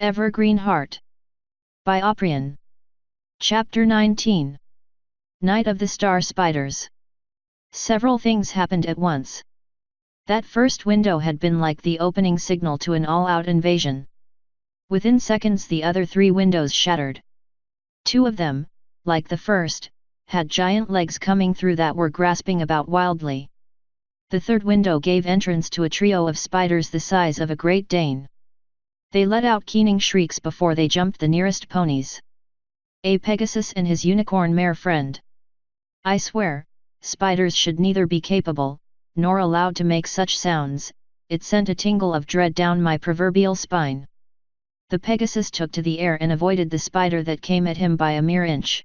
Evergreen Heart. By Oprian. Chapter 19. Night of the Star Spiders. Several things happened at once. That first window had been like the opening signal to an all-out invasion. Within seconds the other three windows shattered. Two of them, like the first, had giant legs coming through that were grasping about wildly. The third window gave entrance to a trio of spiders the size of a Great Dane. They let out keening shrieks before they jumped the nearest ponies. A Pegasus and his unicorn mare friend. I swear, spiders should neither be capable, nor allowed to make such sounds. It sent a tingle of dread down my proverbial spine. The Pegasus took to the air and avoided the spider that came at him by a mere inch.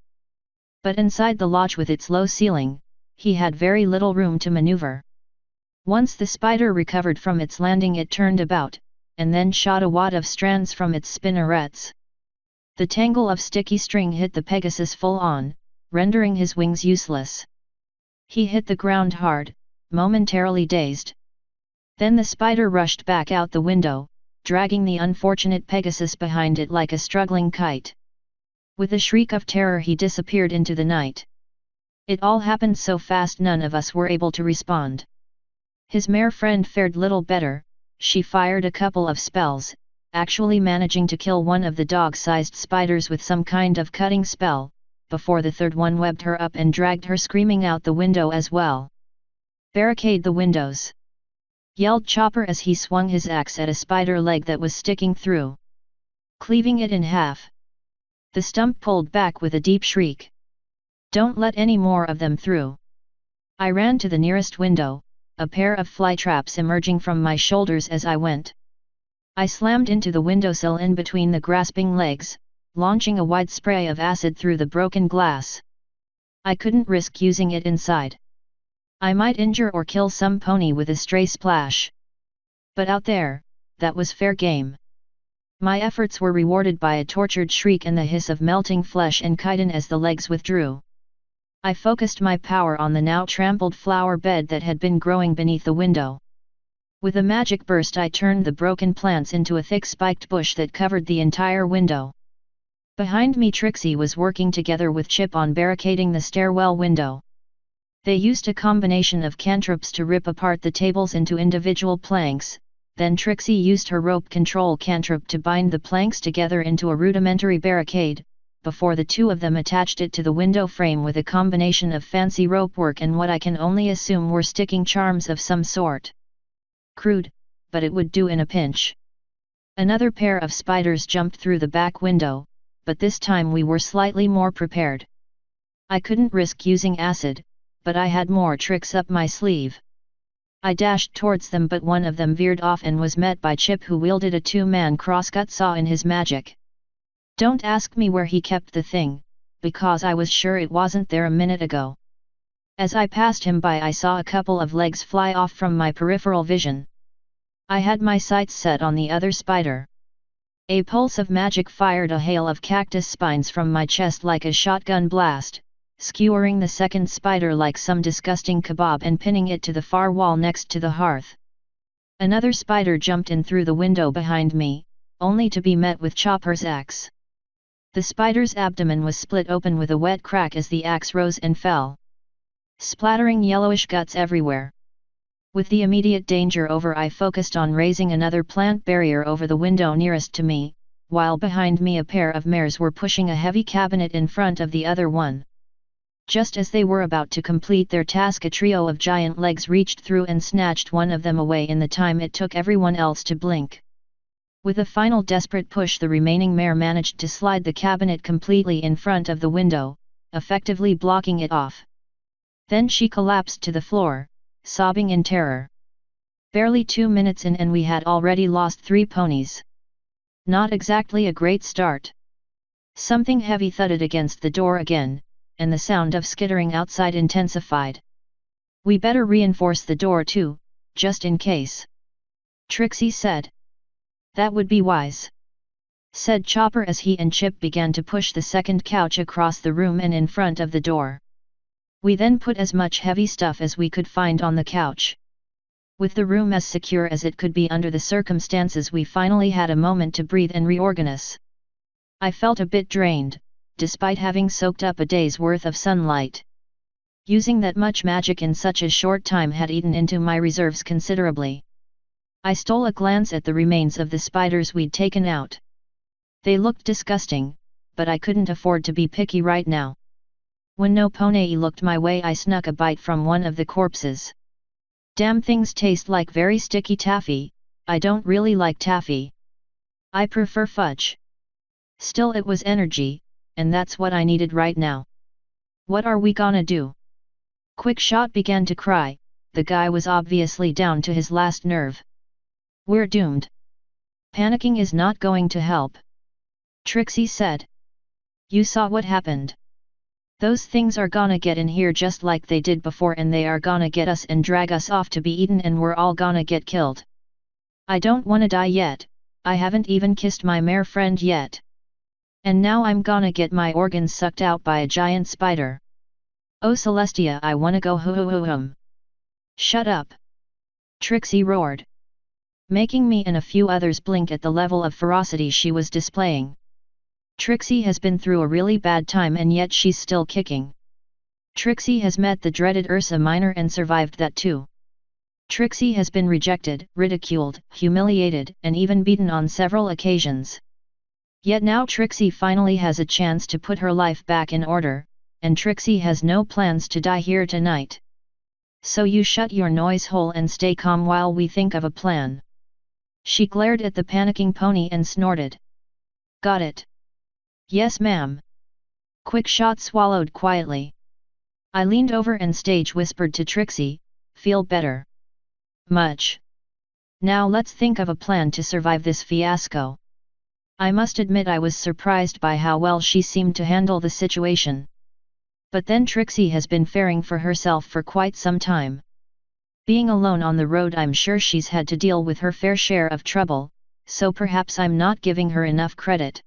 But inside the lodge with its low ceiling, he had very little room to maneuver. Once the spider recovered from its landing, it turned about, and then shot a wad of strands from its spinnerets. The tangle of sticky string hit the Pegasus full on, rendering his wings useless. He hit the ground hard, momentarily dazed. Then the spider rushed back out the window, dragging the unfortunate Pegasus behind it like a struggling kite. With a shriek of terror he disappeared into the night. It all happened so fast none of us were able to respond. His mare friend fared little better. She fired a couple of spells, actually managing to kill one of the dog-sized spiders with some kind of cutting spell, before the third one webbed her up and dragged her screaming out the window as well. "Barricade the windows!" yelled Chopper as he swung his axe at a spider leg that was sticking through, cleaving it in half. The stump pulled back with a deep shriek. "Don't let any more of them through!" I ran to the nearest window, a pair of fly traps emerging from my shoulders as I went. I slammed into the windowsill in between the grasping legs, launching a wide spray of acid through the broken glass. I couldn't risk using it inside. I might injure or kill some pony with a stray splash. But out there, that was fair game. My efforts were rewarded by a tortured shriek and the hiss of melting flesh and chitin as the legs withdrew. I focused my power on the now trampled flower bed that had been growing beneath the window. With a magic burst I turned the broken plants into a thick spiked bush that covered the entire window. Behind me Trixie was working together with Chip on barricading the stairwell window. They used a combination of cantrips to rip apart the tables into individual planks, then Trixie used her rope control cantrip to bind the planks together into a rudimentary barricade, before the two of them attached it to the window frame with a combination of fancy rope work and what I can only assume were sticking charms of some sort. Crude, but it would do in a pinch. Another pair of spiders jumped through the back window, but this time we were slightly more prepared. I couldn't risk using acid, but I had more tricks up my sleeve. I dashed towards them, but one of them veered off and was met by Chip, who wielded a two-man crosscut saw in his magic. Don't ask me where he kept the thing, because I was sure it wasn't there a minute ago. As I passed him by I saw a couple of legs fly off from my peripheral vision. I had my sights set on the other spider. A pulse of magic fired a hail of cactus spines from my chest like a shotgun blast, skewering the second spider like some disgusting kebab and pinning it to the far wall next to the hearth. Another spider jumped in through the window behind me, only to be met with Chopper's axe. The spider's abdomen was split open with a wet crack as the axe rose and fell, splattering yellowish guts everywhere. With the immediate danger over, I focused on raising another plant barrier over the window nearest to me, while behind me a pair of mares were pushing a heavy cabinet in front of the other one. Just as they were about to complete their task, a trio of giant legs reached through and snatched one of them away in the time it took everyone else to blink. With a final desperate push, the remaining mare managed to slide the cabinet completely in front of the window, effectively blocking it off. Then she collapsed to the floor, sobbing in terror. Barely 2 minutes in and we had already lost 3 ponies. Not exactly a great start. Something heavy thudded against the door again, and the sound of skittering outside intensified. "We better reinforce the door too, just in case," Trixie said. "That would be wise," said Chopper as he and Chip began to push the second couch across the room and in front of the door. We then put as much heavy stuff as we could find on the couch. With the room as secure as it could be under the circumstances, we finally had a moment to breathe and reorganize. I felt a bit drained, despite having soaked up a day's worth of sunlight. Using that much magic in such a short time had eaten into my reserves considerably. I stole a glance at the remains of the spiders we'd taken out. They looked disgusting, but I couldn't afford to be picky right now. When no pone looked my way, I snuck a bite from one of the corpses. Damn, things taste like very sticky taffy. I don't really like taffy. I prefer fudge. Still, it was energy, and that's what I needed right now. What are we gonna do? Quickshot began to cry. The guy was obviously down to his last nerve. We're doomed. Panicking is not going to help, Trixie said. You saw what happened. Those things are gonna get in here just like they did before, and they are gonna get us and drag us off to be eaten, and we're all gonna get killed. I don't wanna die yet. I haven't even kissed my mare friend yet. And now I'm gonna get my organs sucked out by a giant spider. Oh Celestia, I wanna go hoo. Shut up! Trixie roared, making me and a few others blink at the level of ferocity she was displaying. Trixie has been through a really bad time, and yet she's still kicking. Trixie has met the dreaded Ursa Minor and survived that too. Trixie has been rejected, ridiculed, humiliated, and even beaten on several occasions. Yet now Trixie finally has a chance to put her life back in order, and Trixie has no plans to die here tonight. So you shut your noise hole and stay calm while we think of a plan. She glared at the panicking pony and snorted. Got it. Yes ma'am. Quickshot swallowed quietly. I leaned over and stage whispered to Trixie, feel better? Much. Now let's think of a plan to survive this fiasco. I must admit I was surprised by how well she seemed to handle the situation. But then Trixie has been fearing for herself for quite some time. Being alone on the road, I'm sure she's had to deal with her fair share of trouble, so perhaps I'm not giving her enough credit.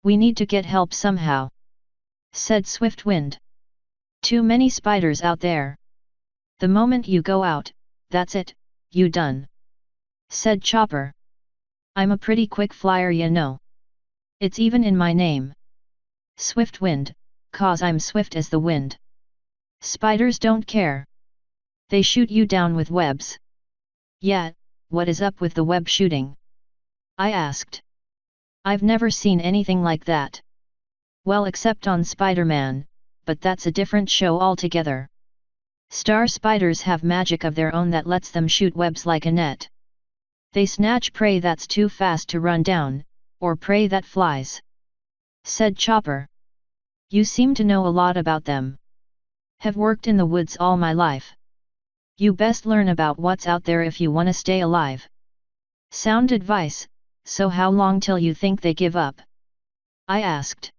We need to get help somehow, said Swiftwind. Too many spiders out there. The moment you go out, that's it, you done, said Chopper. I'm a pretty quick flyer, you know. It's even in my name. Swiftwind, 'cause I'm swift as the wind. Spiders don't care. They shoot you down with webs. Yeah, what is up with the web shooting? I asked. I've never seen anything like that. Well, except on Spider-Man, but that's a different show altogether. Star spiders have magic of their own that lets them shoot webs like a net. They snatch prey that's too fast to run down, or prey that flies, said Chopper. You seem to know a lot about them. Have worked in the woods all my life. You best learn about what's out there if you wanna stay alive. Sound advice. So how long till you think they give up? I asked.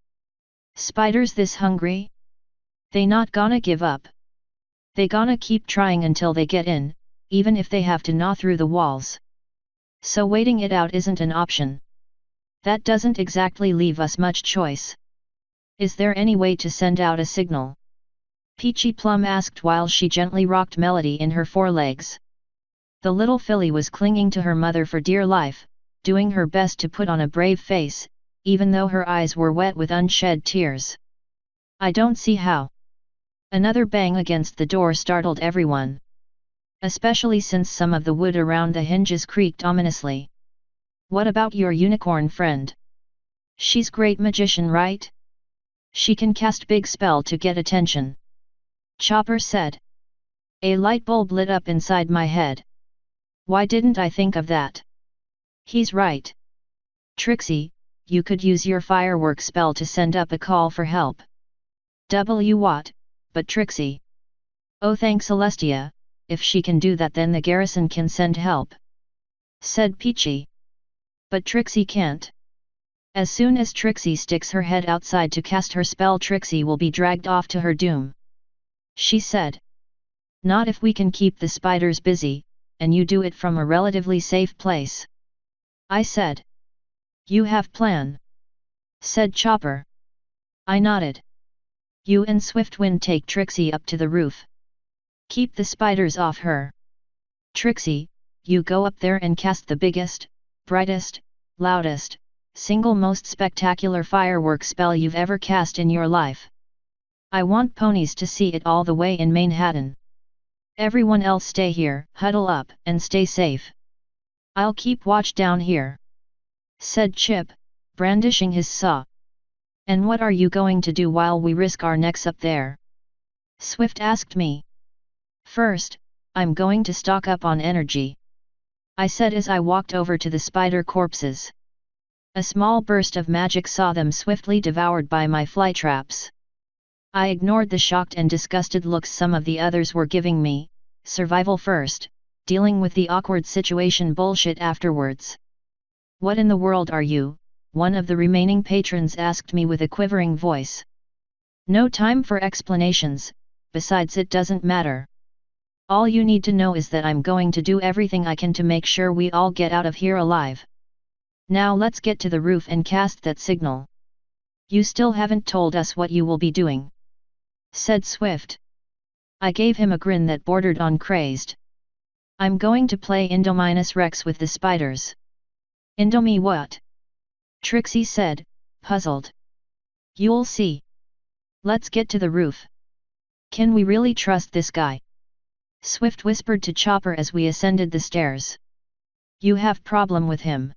Spiders this hungry? They not gonna give up. They gonna keep trying until they get in, even if they have to gnaw through the walls. So waiting it out isn't an option. That doesn't exactly leave us much choice. Is there any way to send out a signal? Peachy Plum asked while she gently rocked Melody in her forelegs. The little filly was clinging to her mother for dear life, doing her best to put on a brave face, even though her eyes were wet with unshed tears. I don't see how. Another bang against the door startled everyone. Especially since some of the wood around the hinges creaked ominously. What about your unicorn friend? She's great magician, right? She can cast big spell to get attention. Chopper said. A light bulb lit up inside my head. Why didn't I think of that? He's right. Trixie, you could use your firework spell to send up a call for help. What? But Trixie. Oh, thanks Celestia, if she can do that then the garrison can send help, said Peachy. But Trixie can't. As soon as Trixie sticks her head outside to cast her spell, Trixie will be dragged off to her doom, she said. Not if we can keep the spiders busy, and you do it from a relatively safe place, I said. You have plan, said Chopper. I nodded. You and Swiftwind take Trixie up to the roof. Keep the spiders off her. Trixie, you go up there and cast the biggest, brightest, loudest, single most spectacular firework spell you've ever cast in your life. I want ponies to see it all the way in Manhattan. Everyone else stay here, huddle up, and stay safe. I'll keep watch down here," said Chip, brandishing his saw. "And what are you going to do while we risk our necks up there?" Swift asked me. "First, I'm going to stock up on energy," I said as I walked over to the spider corpses. A small burst of magic saw them swiftly devoured by my fly traps. I ignored the shocked and disgusted looks some of the others were giving me. Survival first, dealing with the awkward situation bullshit afterwards. "What in the world are you?" one of the remaining patrons asked me with a quivering voice. "No time for explanations, besides it doesn't matter. All you need to know is that I'm going to do everything I can to make sure we all get out of here alive. Now let's get to the roof and cast that signal." "You still haven't told us what you will be doing," said Swift. I gave him a grin that bordered on crazed. "I'm going to play Indominus Rex with the spiders." "Indomie what?" Trixie said, puzzled. "You'll see. Let's get to the roof." "Can we really trust this guy?" Swift whispered to Chopper as we ascended the stairs. "You have problem with him?"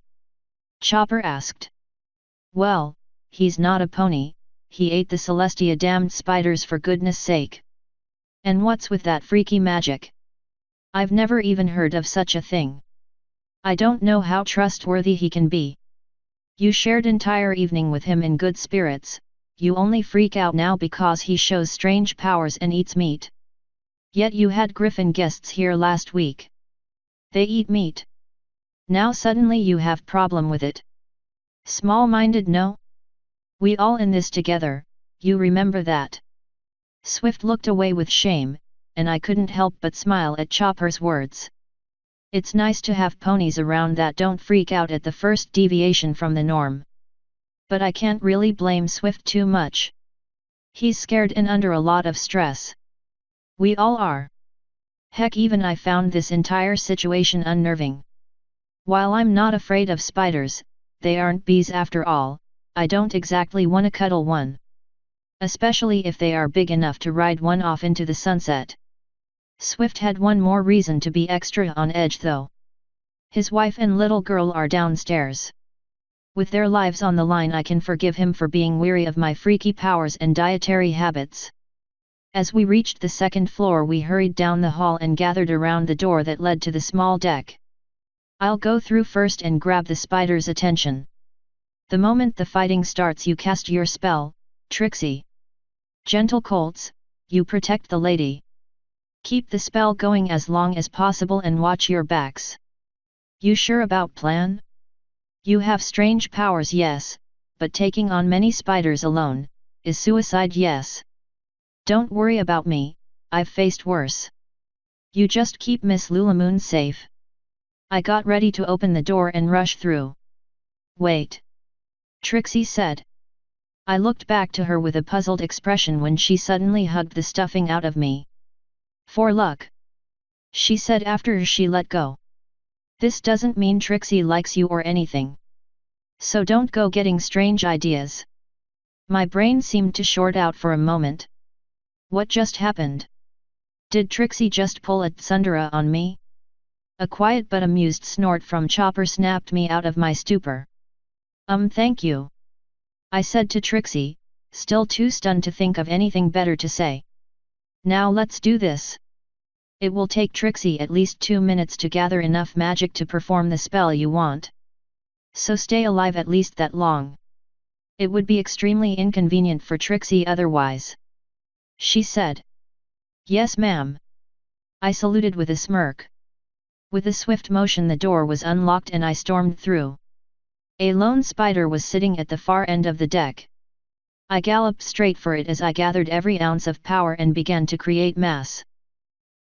Chopper asked. "Well, he's not a pony, he ate the Celestia damned spiders for goodness sake. And what's with that freaky magic? I've never even heard of such a thing. I don't know how trustworthy he can be. You shared entire evening with him in good spirits, you only freak out now because he shows strange powers and eats meat. Yet you had Griffin guests here last week. They eat meat. Now suddenly you have problem with it. Small-minded, no? We all in this together, you remember that." Swift looked away with shame, and I couldn't help but smile at Chopper's words. It's nice to have ponies around that don't freak out at the first deviation from the norm. But I can't really blame Swift too much. He's scared and under a lot of stress. We all are. Heck, even I found this entire situation unnerving. While I'm not afraid of spiders, they aren't bees after all. I don't exactly want to cuddle one. Especially if they are big enough to ride one off into the sunset. Swift had one more reason to be extra on edge though. His wife and little girl are downstairs. With their lives on the line, I can forgive him for being weary of my freaky powers and dietary habits. As we reached the second floor, we hurried down the hall and gathered around the door that led to the small deck. "I'll go through first and grab the spider's attention. The moment the fighting starts, you cast your spell, Trixie. Gentle colts, you protect the lady. Keep the spell going as long as possible and watch your backs. You sure about plan? You have strange powers, yes, but taking on many spiders alone is suicide, yes. Don't worry about me, I've faced worse. You just keep Miss Lulamoon safe." I got ready to open the door and rush through. "Wait," Trixie said. I looked back to her with a puzzled expression when she suddenly hugged the stuffing out of me. "For luck," she said after she let go. "This doesn't mean Trixie likes you or anything. So don't go getting strange ideas." My brain seemed to short out for a moment. What just happened? Did Trixie just pull a tsundere on me? A quiet but amused snort from Chopper snapped me out of my stupor. Thank you," I said to Trixie, still too stunned to think of anything better to say. "Now let's do this." It will take Trixie at least 2 minutes to gather enough magic to perform the spell you want. So stay alive at least that long. It would be extremely inconvenient for Trixie otherwise," she said. "Yes, ma'am." I saluted with a smirk. With a swift motion the door was unlocked and I stormed through. A lone spider was sitting at the far end of the deck. I galloped straight for it as I gathered every ounce of power and began to create mass.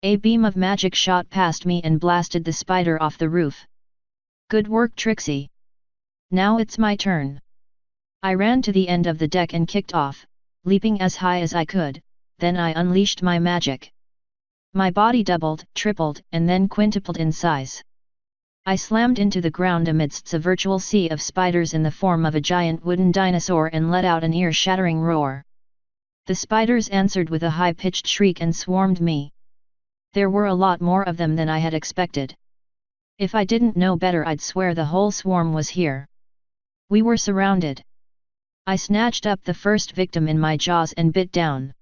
A beam of magic shot past me and blasted the spider off the roof. "Good work, Trixie. Now it's my turn." I ran to the end of the deck and kicked off, leaping as high as I could, then I unleashed my magic. My body doubled, tripled, and then quintupled in size. I slammed into the ground amidst a virtual sea of spiders in the form of a giant wooden dinosaur and let out an ear-shattering roar. The spiders answered with a high-pitched shriek and swarmed me. There were a lot more of them than I had expected. If I didn't know better, I'd swear the whole swarm was here. We were surrounded. I snatched up the first victim in my jaws and bit down,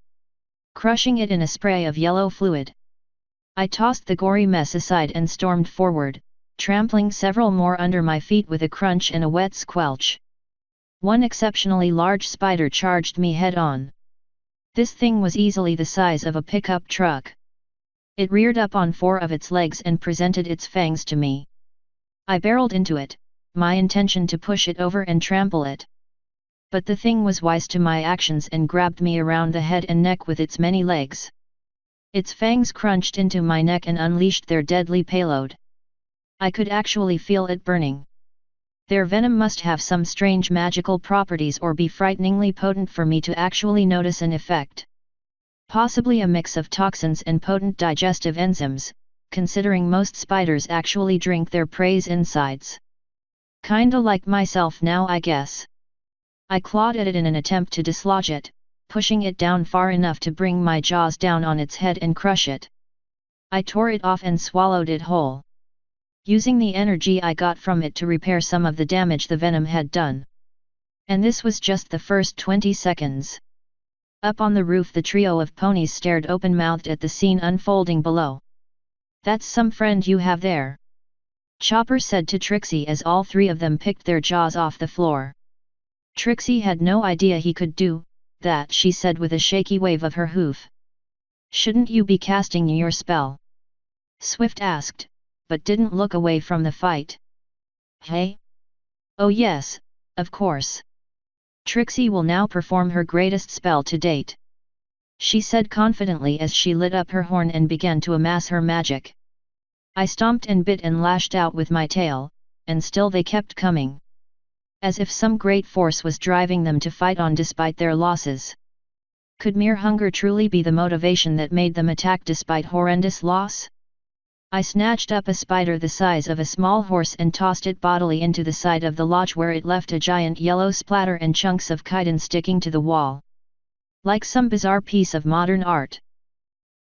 crushing it in a spray of yellow fluid. I tossed the gory mess aside and stormed forward, trampling several more under my feet with a crunch and a wet squelch. One exceptionally large spider charged me head-on. This thing was easily the size of a pickup truck. It reared up on 4 of its legs and presented its fangs to me. I barreled into it, my intention to push it over and trample it. But the thing was wise to my actions and grabbed me around the head and neck with its many legs. Its fangs crunched into my neck and unleashed their deadly payload. I could actually feel it burning. Their venom must have some strange magical properties or be frighteningly potent for me to actually notice an effect. Possibly a mix of toxins and potent digestive enzymes, considering most spiders actually drink their prey's insides. Kinda like myself now, I guess. I clawed at it in an attempt to dislodge it, pushing it down far enough to bring my jaws down on its head and crush it. I tore it off and swallowed it whole, using the energy I got from it to repair some of the damage the venom had done. And this was just the first 20 seconds. Up on the roof, the trio of ponies stared open-mouthed at the scene unfolding below. "That's some friend you have there," Chopper said to Trixie as all 3 of them picked their jaws off the floor. Trixie had no idea he could do that, she said with a shaky wave of her hoof. "Shouldn't you be casting your spell?" Swift asked, but didn't look away from the fight. "Hey? Oh yes, of course. Trixie will now perform her greatest spell to date," she said confidently as she lit up her horn and began to amass her magic. I stomped and bit and lashed out with my tail, and still they kept coming. As if some great force was driving them to fight on despite their losses. Could mere hunger truly be the motivation that made them attack despite horrendous loss? I snatched up a spider the size of a small horse and tossed it bodily into the side of the lodge, where it left a giant yellow splatter and chunks of chitin sticking to the wall. Like some bizarre piece of modern art.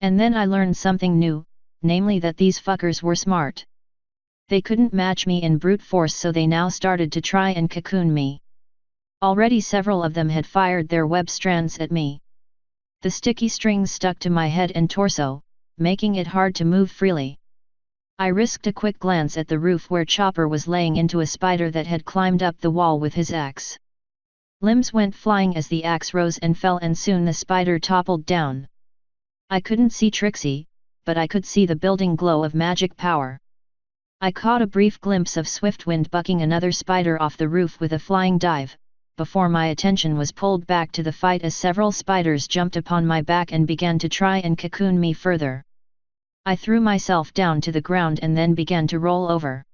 And then I learned something new, namely that these fuckers were smart. They couldn't match me in brute force, so they now started to try and cocoon me. Already several of them had fired their web strands at me. The sticky strings stuck to my head and torso, making it hard to move freely. I risked a quick glance at the roof where Chopper was laying into a spider that had climbed up the wall with his axe. Limbs went flying as the axe rose and fell, and soon the spider toppled down. I couldn't see Trixie, but I could see the building glow of magic power. I caught a brief glimpse of Swiftwind bucking another spider off the roof with a flying dive, before my attention was pulled back to the fight as several spiders jumped upon my back and began to try and cocoon me further. I threw myself down to the ground and then began to roll over,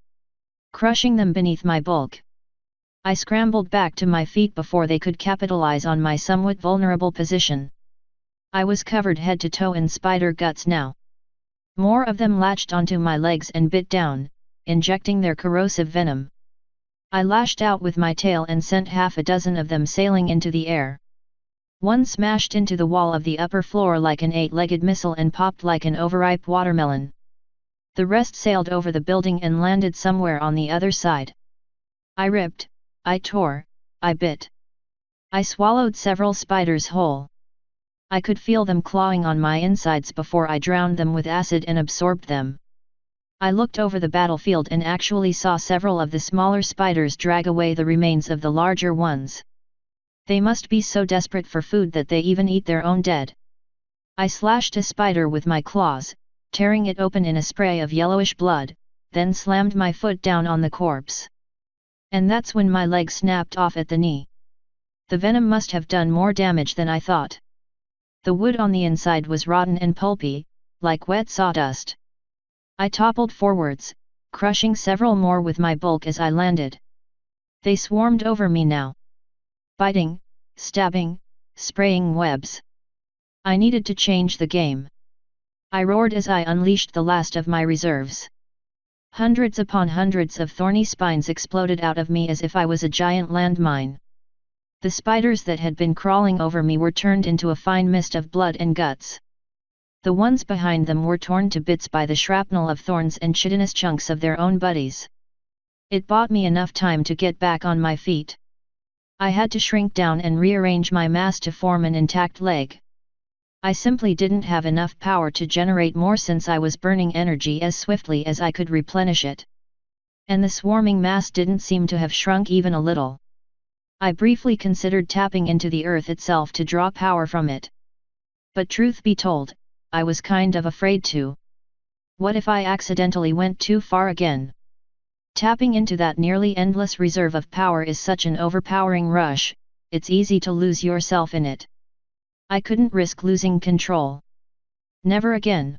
crushing them beneath my bulk. I scrambled back to my feet before they could capitalize on my somewhat vulnerable position. I was covered head to toe in spider guts now. More of them latched onto my legs and bit down, injecting their corrosive venom. I lashed out with my tail and sent half a dozen of them sailing into the air. One smashed into the wall of the upper floor like an 8-legged missile and popped like an overripe watermelon. The rest sailed over the building and landed somewhere on the other side. I ripped, I tore, I bit. I swallowed several spiders whole. I could feel them clawing on my insides before I drowned them with acid and absorbed them. I looked over the battlefield and actually saw several of the smaller spiders drag away the remains of the larger ones. They must be so desperate for food that they even eat their own dead. I slashed a spider with my claws, tearing it open in a spray of yellowish blood, then slammed my foot down on the corpse. And that's when my leg snapped off at the knee. The venom must have done more damage than I thought. The wood on the inside was rotten and pulpy, like wet sawdust. I toppled forwards, crushing several more with my bulk as I landed. They swarmed over me now, biting, stabbing, spraying webs. I needed to change the game. I roared as I unleashed the last of my reserves. Hundreds upon hundreds of thorny spines exploded out of me as if I was a giant landmine. The spiders that had been crawling over me were turned into a fine mist of blood and guts. The ones behind them were torn to bits by the shrapnel of thorns and chitinous chunks of their own bodies. It bought me enough time to get back on my feet. I had to shrink down and rearrange my mass to form an intact leg. I simply didn't have enough power to generate more since I was burning energy as swiftly as I could replenish it. And the swarming mass didn't seem to have shrunk even a little. I briefly considered tapping into the earth itself to draw power from it. But truth be told, I was kind of afraid to. What if I accidentally went too far again? Tapping into that nearly endless reserve of power is such an overpowering rush, it's easy to lose yourself in it. I couldn't risk losing control. Never again.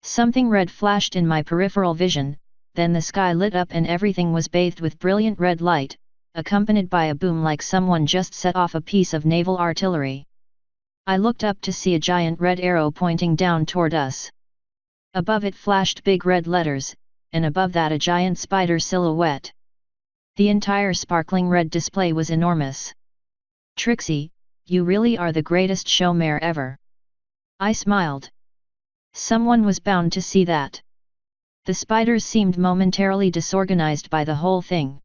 Something red flashed in my peripheral vision, then the sky lit up and everything was bathed with brilliant red light, accompanied by a boom like someone just set off a piece of naval artillery. I looked up to see a giant red arrow pointing down toward us. Above it flashed big red letters, and above that a giant spider silhouette. The entire sparkling red display was enormous. "Trixie, you really are the greatest showmare ever." I smiled. Someone was bound to see that. The spiders seemed momentarily disorganized by the whole thing.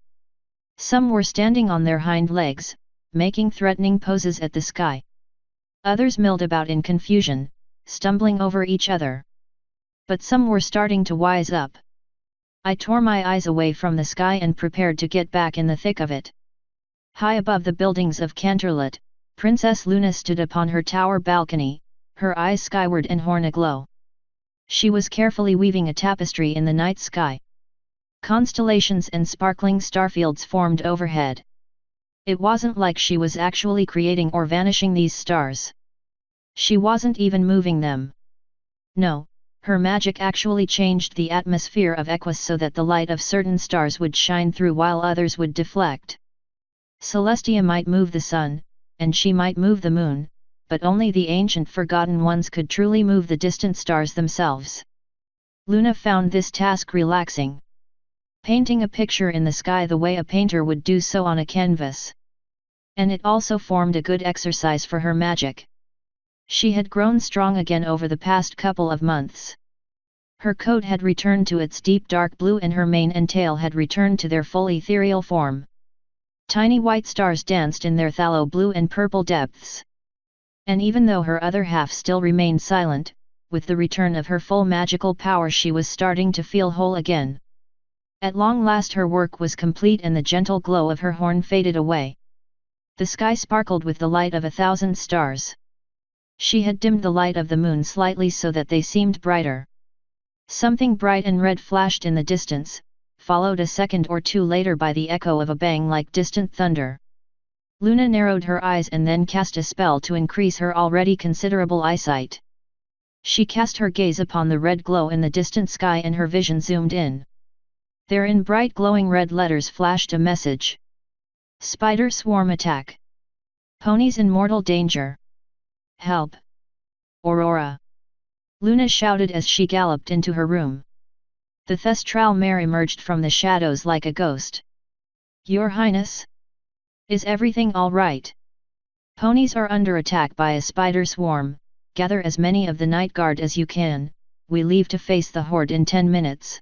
Some were standing on their hind legs, making threatening poses at the sky. Others milled about in confusion, stumbling over each other. But some were starting to wise up. I tore my eyes away from the sky and prepared to get back in the thick of it. High above the buildings of Canterlot, Princess Luna stood upon her tower balcony, her eyes skyward and horn aglow. She was carefully weaving a tapestry in the night sky. Constellations and sparkling starfields formed overhead. It wasn't like she was actually creating or vanishing these stars. She wasn't even moving them. No, her magic actually changed the atmosphere of Equus so that the light of certain stars would shine through while others would deflect. Celestia might move the sun, and she might move the moon, but only the ancient forgotten ones could truly move the distant stars themselves. Luna found this task relaxing. Painting a picture in the sky the way a painter would do so on a canvas. And it also formed a good exercise for her magic. She had grown strong again over the past couple of months. Her coat had returned to its deep dark blue and her mane and tail had returned to their full ethereal form. Tiny white stars danced in their phthalo blue and purple depths. And even though her other half still remained silent, with the return of her full magical power she was starting to feel whole again. At long last her work was complete and the gentle glow of her horn faded away. The sky sparkled with the light of 1,000 stars. She had dimmed the light of the moon slightly so that they seemed brighter. Something bright and red flashed in the distance, followed a second or two later by the echo of a bang like distant thunder. Luna narrowed her eyes and then cast a spell to increase her already considerable eyesight. She cast her gaze upon the red glow in the distant sky and her vision zoomed in. There in bright glowing red letters flashed a message. Spider swarm attack. Ponies in mortal danger. Help! Aurora! Luna shouted as she galloped into her room. The Thestral mare emerged from the shadows like a ghost. Your Highness? Is everything all right? Ponies are under attack by a spider swarm. Gather as many of the night guard as you can, we leave to face the horde in 10 minutes.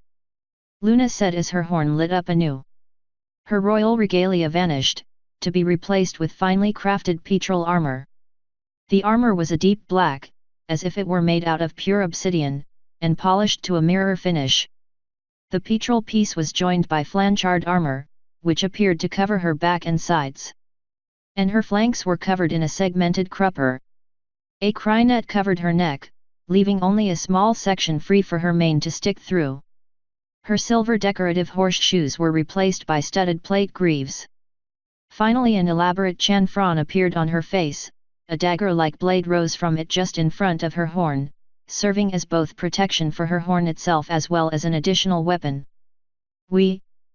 Luna said as her horn lit up anew. Her royal regalia vanished, to be replaced with finely crafted petrol armor. The armor was a deep black, as if it were made out of pure obsidian, and polished to a mirror finish. The petrol piece was joined by flanchard armor, which appeared to cover her back and sides. And her flanks were covered in a segmented crupper. A crynet covered her neck, leaving only a small section free for her mane to stick through. Her silver decorative horseshoes were replaced by studded plate greaves. Finally an elaborate chanfron appeared on her face, a dagger-like blade rose from it just in front of her horn, serving as both protection for her horn itself as well as an additional weapon.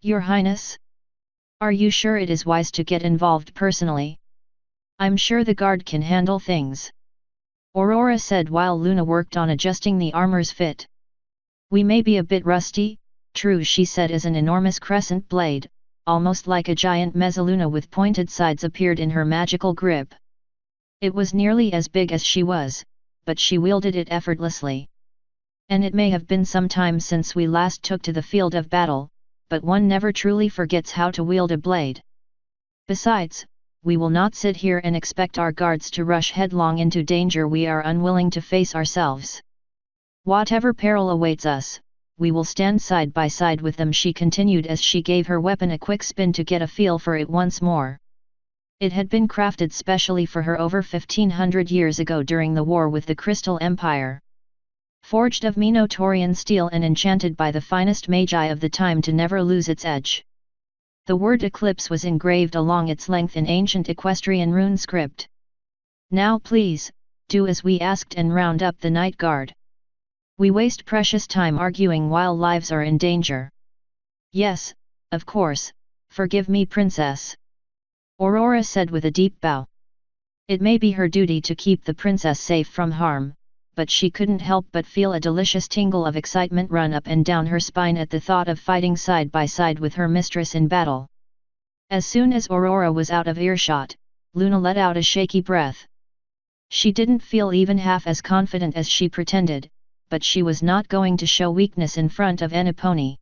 Your Highness? Are you sure it is wise to get involved personally? I'm sure the guard can handle things. Aurora said while Luna worked on adjusting the armor's fit. We may be a bit rusty, true, she said as an enormous crescent blade, almost like a giant mezzaluna with pointed sides, appeared in her magical grip. It was nearly as big as she was, but she wielded it effortlessly. And it may have been some time since we last took to the field of battle, but one never truly forgets how to wield a blade. Besides, we will not sit here and expect our guards to rush headlong into danger we are unwilling to face ourselves. Whatever peril awaits us, we will stand side by side with them, she continued as she gave her weapon a quick spin to get a feel for it once more. It had been crafted specially for her over 1500 years ago during the war with the Crystal Empire. Forged of Minotaurian steel and enchanted by the finest magi of the time to never lose its edge. The word Eclipse was engraved along its length in ancient equestrian rune script. Now please, do as we asked and round up the night guard. We waste precious time arguing while lives are in danger. Yes, of course, forgive me, princess. Aurora said with a deep bow. It may be her duty to keep the princess safe from harm, but she couldn't help but feel a delicious tingle of excitement run up and down her spine at the thought of fighting side by side with her mistress in battle. As soon as Aurora was out of earshot, Luna let out a shaky breath. She didn't feel even half as confident as she pretended, but she was not going to show weakness in front of Enniponi.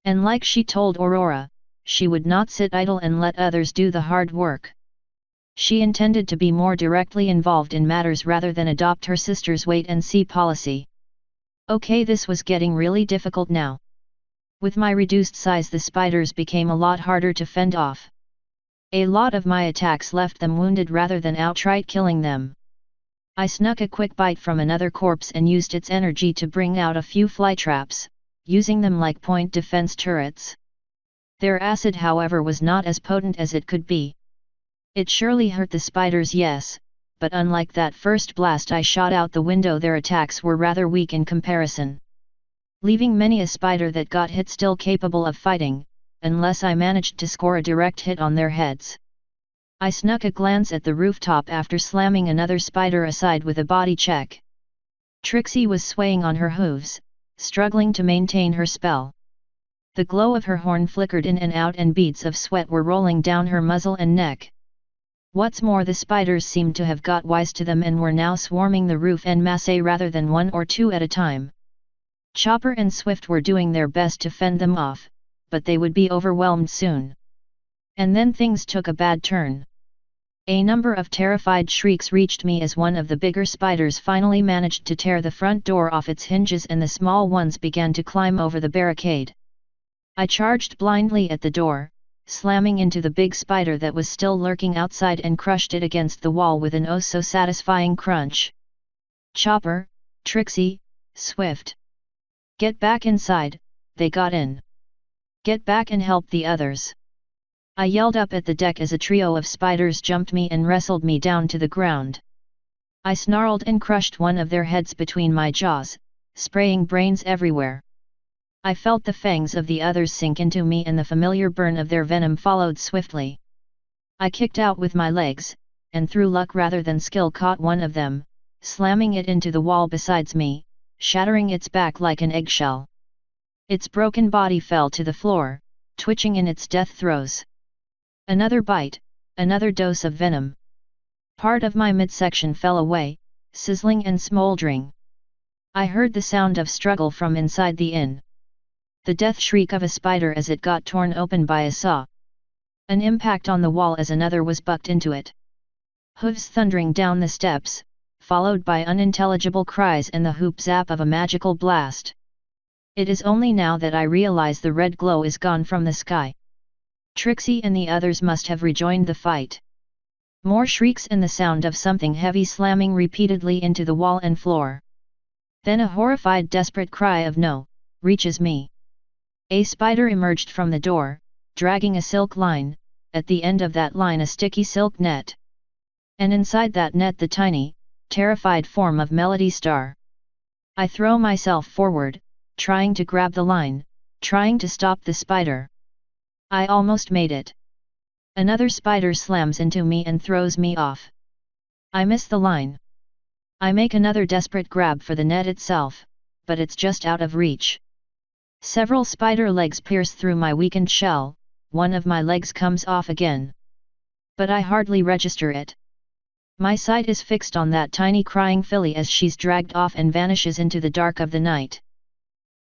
And like she told Aurora, she would not sit idle and let others do the hard work. She intended to be more directly involved in matters rather than adopt her sister's wait-and-see policy. Okay, this was getting really difficult now. With my reduced size, the spiders became a lot harder to fend off. A lot of my attacks left them wounded rather than outright killing them. I snuck a quick bite from another corpse and used its energy to bring out a few flytraps, using them like point defense turrets. Their acid, however, was not as potent as it could be. It surely hurt the spiders, yes, but unlike that first blast I shot out the window, their attacks were rather weak in comparison. Leaving many a spider that got hit still capable of fighting, unless I managed to score a direct hit on their heads. I snuck a glance at the rooftop after slamming another spider aside with a body check. Trixie was swaying on her hooves, struggling to maintain her spell. The glow of her horn flickered in and out and beads of sweat were rolling down her muzzle and neck. What's more, the spiders seemed to have got wise to them and were now swarming the roof en masse rather than one or two at a time. Chopper and Swift were doing their best to fend them off, but they would be overwhelmed soon. And then things took a bad turn. A number of terrified shrieks reached me as one of the bigger spiders finally managed to tear the front door off its hinges and the small ones began to climb over the barricade. I charged blindly at the door, slamming into the big spider that was still lurking outside and crushed it against the wall with an oh-so-satisfying crunch. Chopper, Trixie, Swift. Get back inside, they got in. Get back and help the others. I yelled up at the deck as a trio of spiders jumped me and wrestled me down to the ground. I snarled and crushed one of their heads between my jaws, spraying brains everywhere. I felt the fangs of the others sink into me and the familiar burn of their venom followed swiftly. I kicked out with my legs, and through luck rather than skill caught one of them, slamming it into the wall beside me, shattering its back like an eggshell. Its broken body fell to the floor, twitching in its death throes. Another bite, another dose of venom. Part of my midsection fell away, sizzling and smoldering. I heard the sound of struggle from inside the inn. The death shriek of a spider as it got torn open by a saw. An impact on the wall as another was bucked into it. Hooves thundering down the steps, followed by unintelligible cries and the hoop zap of a magical blast. It is only now that I realize the red glow is gone from the sky. Trixie and the others must have rejoined the fight. More shrieks and the sound of something heavy slamming repeatedly into the wall and floor. Then a horrified, desperate cry of no, reaches me. A spider emerged from the door, dragging a silk line, at the end of that line a sticky silk net. And inside that net the tiny, terrified form of Melody Star. I throw myself forward, trying to grab the line, trying to stop the spider. I almost made it. Another spider slams into me and throws me off. I miss the line. I make another desperate grab for the net itself, but it's just out of reach. Several spider legs pierce through my weakened shell, one of my legs comes off again. But I hardly register it. My sight is fixed on that tiny crying filly as she's dragged off and vanishes into the dark of the night.